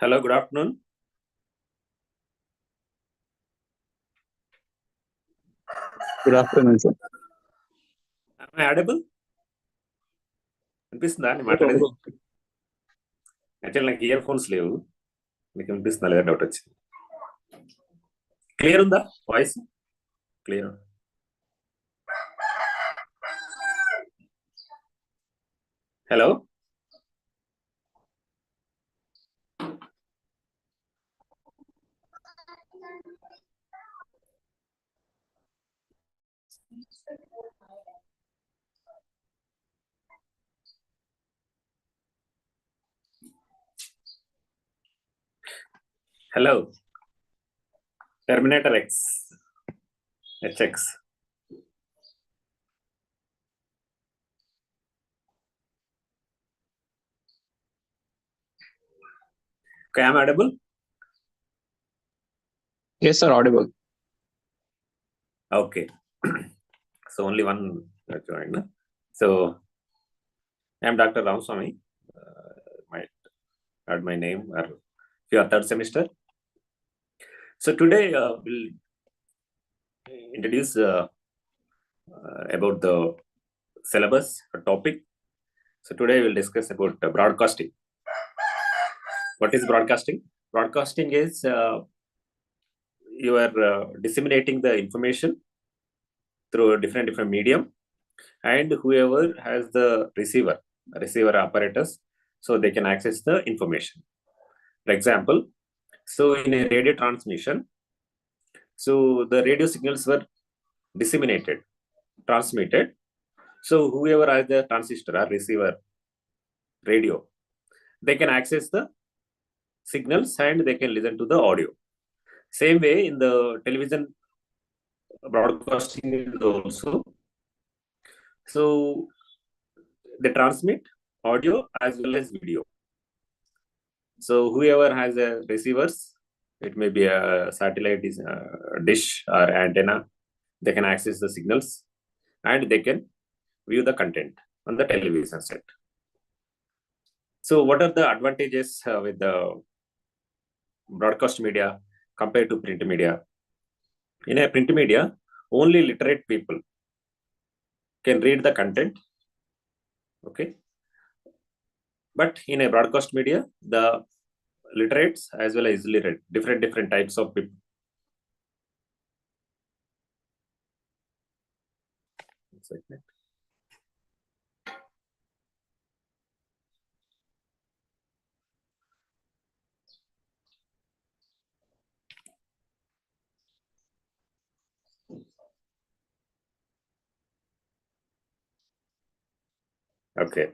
Hello, good afternoon. Good afternoon, sir. Am I audible? వినిపిస్తుందా నేను మాట్లాడేది? యాక్చువల్ నాకు ఇయర్ ఫోన్స్ లేవు, మీకు వినిపిస్తుందా లేదా డౌట్ వచ్చింది. క్లియర్ ఉందా voice? Clear. Hello, hello. Terminator X HX. Okay, am I audible? Yes, sir, audible. Okay. So only one joined. So I am Dr. Ramaswamy. Might add my name or if you are third semester. So today we'll introduce about the syllabus or topic. So today we'll discuss about broadcasting. What is broadcasting? Broadcasting is you are disseminating the information through a different medium, and whoever has the receiver apparatus, so they can access the information. For example, so in a radio transmission, so the radio signals were disseminated, transmitted. So whoever has the transistor or receiver radio, they can access the signals and they can listen to the audio. Same way in the television broadcasting is also. So they transmit audio as well as video. So whoever has a receivers, it may be a satellite dish or antenna, they can access the signals and they can view the content on the television set. So what are the advantages with the broadcast media compared to print media? In a print media, only literate people can read the content. Okay. But in a broadcast media, the literates as well as illiterate, different types of people. Okay.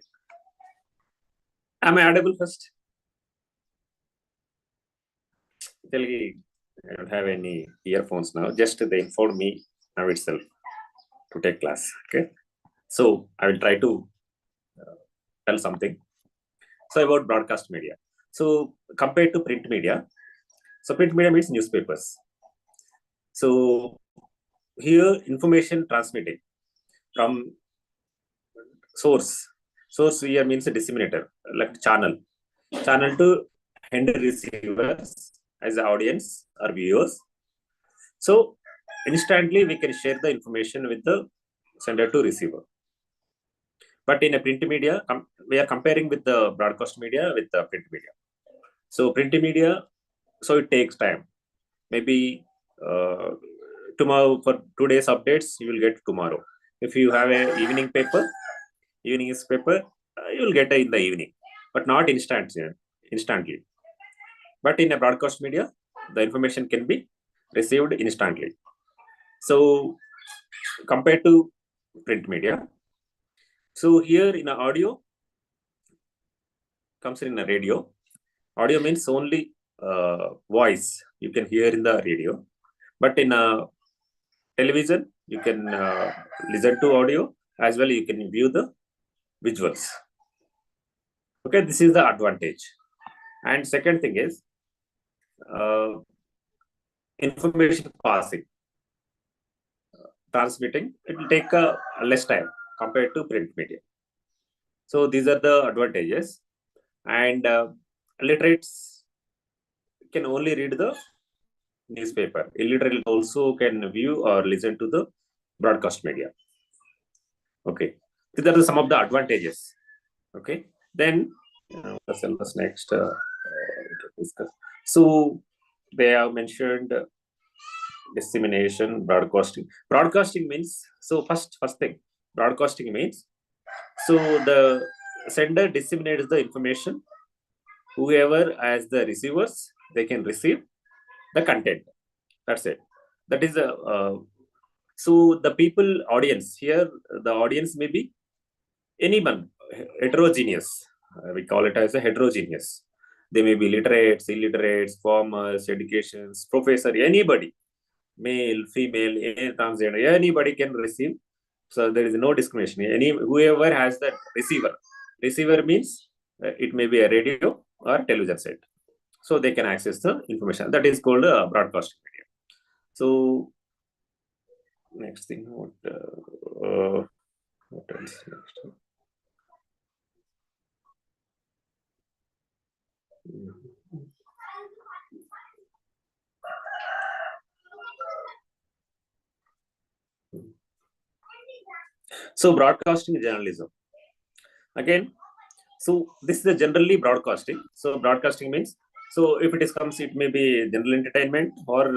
Am I audible first? I don't have any earphones now. Just they informed me now itself to take class. Okay. So I will try to tell something. So about broadcast media. So compared to print media, so print media means newspapers. So here information transmitting from source here means a disseminator, like channel to end receivers as the audience or viewers. So instantly we can share the information with the sender to receiver. But in a print media, we are comparing with the broadcast media with the print media. So print media, so it takes time. Maybe tomorrow, for today's updates you will get tomorrow. If you have a evening newspaper, you will get in the evening, but not instantly. But in a broadcast media, the information can be received instantly. So compared to print media, so here in audio comes in a radio. Audio means only voice you can hear in the radio, but in a television you can listen to audio as well, you can view the visuals. Okay, this is the advantage. And second thing is information passing, transmitting, it will take less time compared to print media. So these are the advantages. And literates can only read the newspaper. Illiterate also can view or listen to the broadcast media. Okay, these are some of the advantages. Okay, then what's next to discuss. So they have mentioned dissemination, broadcasting. Broadcasting means, so first thing, broadcasting means, so the sender disseminates the information. Whoever has the receivers, they can receive the content. That's it. That is a so the people audience here, the audience may be anyone, heterogeneous. We call it as a heterogeneous. They may be literates, illiterates, farmers, educations, professor, anybody, male, female, transgender, anybody can receive. So there is no discrimination. Whoever has that receiver. Receiver means it may be a radio or television set. So they can access the information. That is called a broadcasting media. So next thing, what else next? So broadcasting journalism. Again, so this is a generally broadcasting. So broadcasting means, so if it is comes, it may be general entertainment or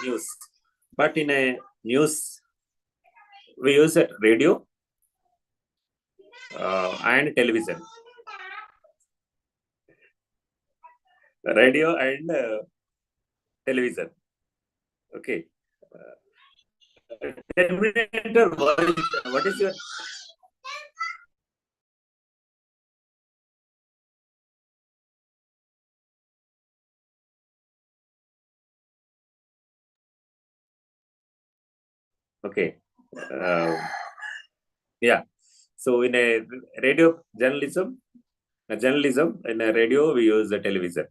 news. But in a news, we use it radio and television. Radio and television. Okay. Terminator, what is your? Okay. Yeah. So in a radio journalism, in a radio we use the television.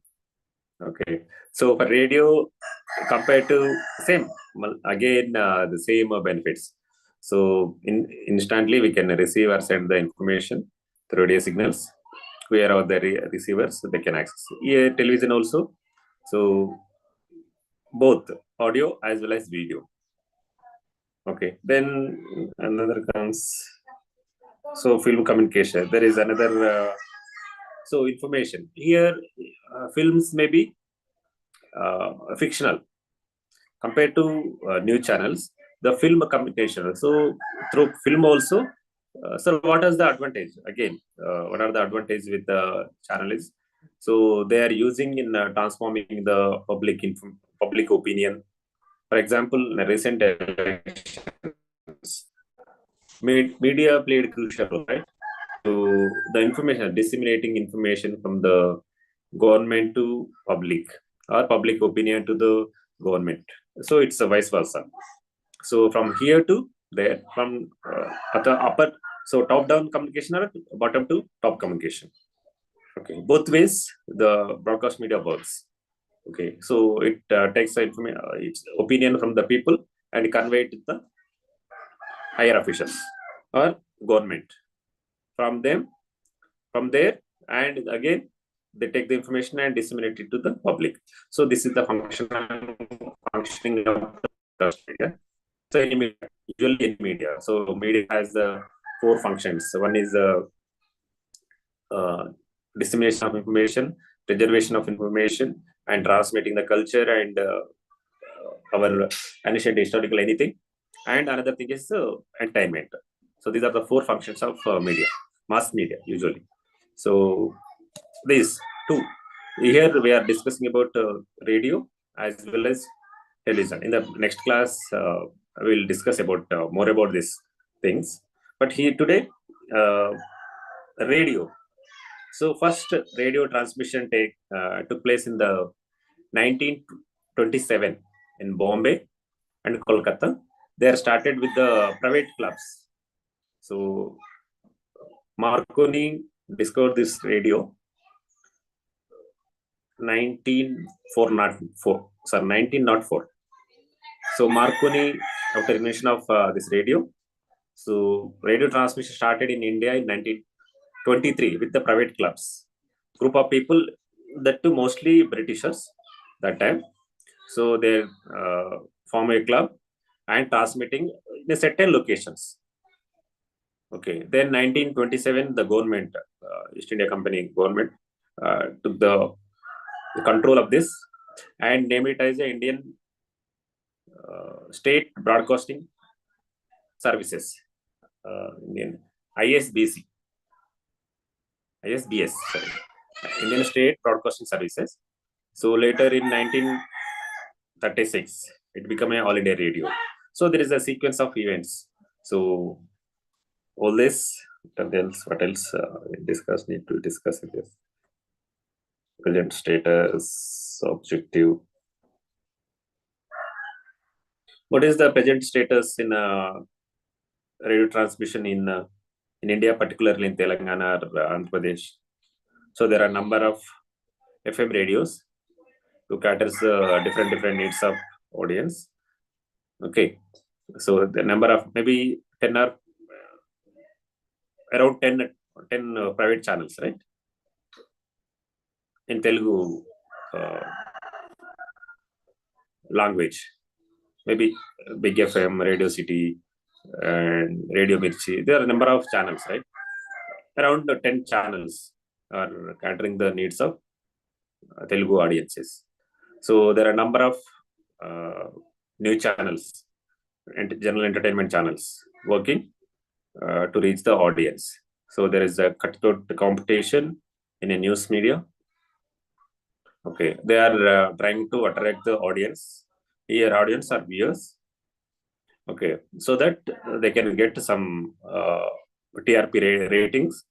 Okay. So for radio, compared to same, again the same benefits. So instantly we can receive or send the information through radio signals. Where are the receivers, so they can access. Yeah, television also. So both audio as well as video. Okay. Then another comes. So film communication. There is another. So information here. Films may be fictional compared to news channels. The film communication. So through film also. So what is the advantage? Again, what are the advantages with the channel is? So they are using in transforming the public opinion. For example, in a recent elections, media played a crucial role, right? So the information, disseminating information from the government to public or public opinion to the government. So it's a vice versa. So from here to there, from at the upper, so top down communication or bottom to top communication. Okay, both ways the broadcast media works. Okay, so it takes the information, its opinion from the people and convey it to the higher officials or government. From there, and again they take the information and disseminate it to the public. So this is the functioning of the media. So in media, usually in media, so media has four functions. So one is dissemination of information, preservation of information, and transmitting the culture and our ancient historical anything. And another thing is entertainment. So these are the four functions of media, mass media usually. So these two. Here we are discussing about radio as well as television. In the next class, I will discuss about more about these things. But here today, radio. So first radio transmission took place in the 1927 in Bombay and Kolkata. They are started with the private clubs. So Marconi discovered this radio 1904. So Marconi, after invention of this radio, so radio transmission started in India in 1923 with the private clubs. Group of people, that too mostly Britishers, that time. So they form a club and transmitting in a certain locations. Okay. Then 1927, the government, East India Company government, took the control of this and named it as the Indian State Broadcasting Services, Indian ISBC, ISBS, sorry, Indian State Broadcasting Services. So later in 1936, it became a all India radio. So there is a sequence of events. So all this, what else need to discuss this. Present status, objective. What is the present status in radio transmission in India, particularly in Telangana or Andhra Pradesh? So there are a number of FM radios to caters different needs of audience. Okay, so the number of maybe 10 or around 10 private channels, right? In Telugu language, maybe Big FM, Radio City, and Radio Mirchi. There are a number of channels, right? Around 10 channels are catering the needs of Telugu audiences. So there are a number of new channels and general entertainment channels working to reach the audience. So there is a cutthroat competition in a news media. Okay, they are trying to attract the audience, here audience or viewers. Okay, so that they can get some TRP ratings.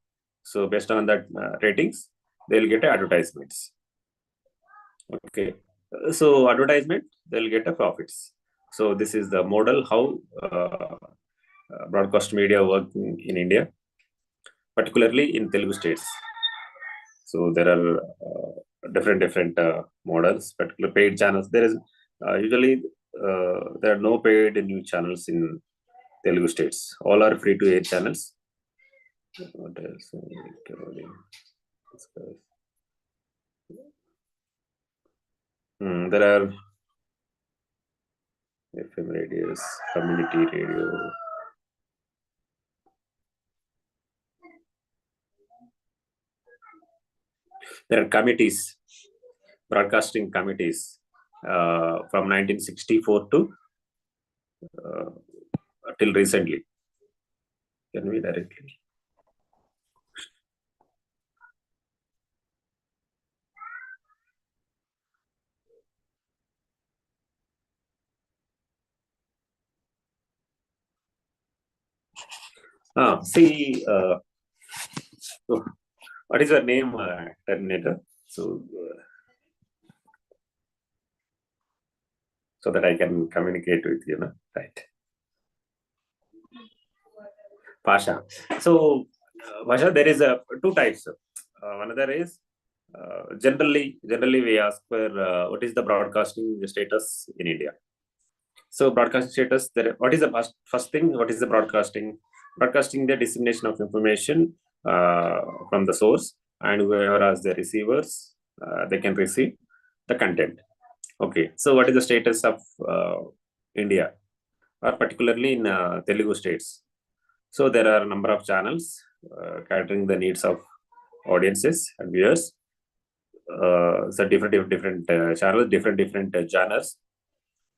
So based on that ratings, they'll get advertisements. Okay, so advertisement, they'll get a profits. So this is the model how broadcast media work in India, particularly in Telugu states. So there are different models, particular paid channels. There is usually there are no paid news channels in Telugu states. All are free to air channels. What else? There are FM radios, community radio. There are committees, broadcasting committees from 1964 to till recently. Can we directly? See, so what is your name, Terminator? So that I can communicate with you, no? Right? Pasha. So, Pasha, there is two types. Another is generally we ask for what is the broadcasting status in India. So broadcasting status, what is the first thing? What is the broadcasting? Broadcasting the dissemination of information from the source, and whereas the receivers, they can receive the content. Okay, so what is the status of India, or particularly in Telugu states? So there are a number of channels catering the needs of audiences and viewers. So different channels, different genres.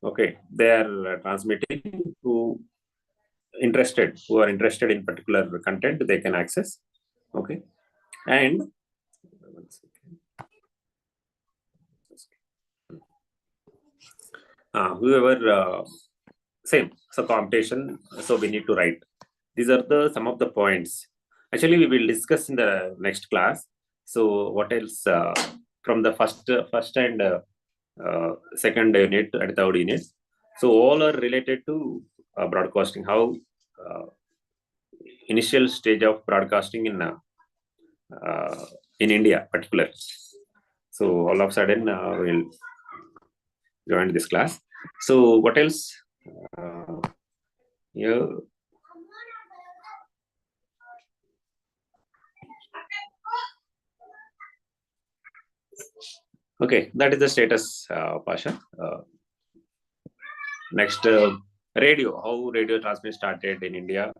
Okay, they are transmitting who are interested in particular content, they can access. Okay, and whoever same, so competition, so we need to write. These are some of the points. Actually, we will discuss in the next class. So what else from the first and second unit and third unit? So all are related to broadcasting. How initial stage of broadcasting in India, particular. So all of a sudden we'll join this class. So what else? Yeah. Okay, that is the status, Pasha. Next, radio, how radio transmission started in India.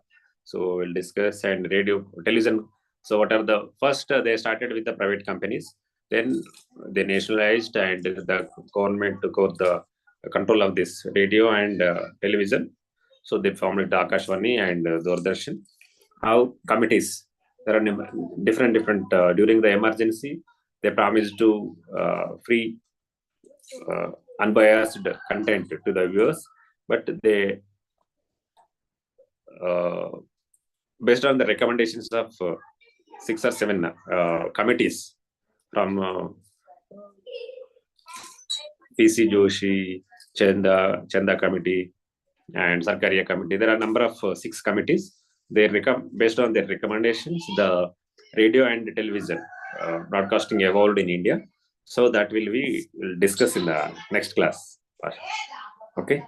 So we'll discuss, and radio, television. So what are the first? They started with the private companies. Then they nationalized, and the government took over the control of this radio and television. So they formed the Akashvani and Doordarshan. How committees? There are different during the emergency. They promised to free unbiased content to the viewers, but they based on the recommendations of 6 or 7 committees from PC Joshi, Chanda Committee, and Sarkaria Committee. There are a number of 6 committees. They based on their recommendations, the radio and television broadcasting evolved in India. So that we'll discuss in the next class. Okay.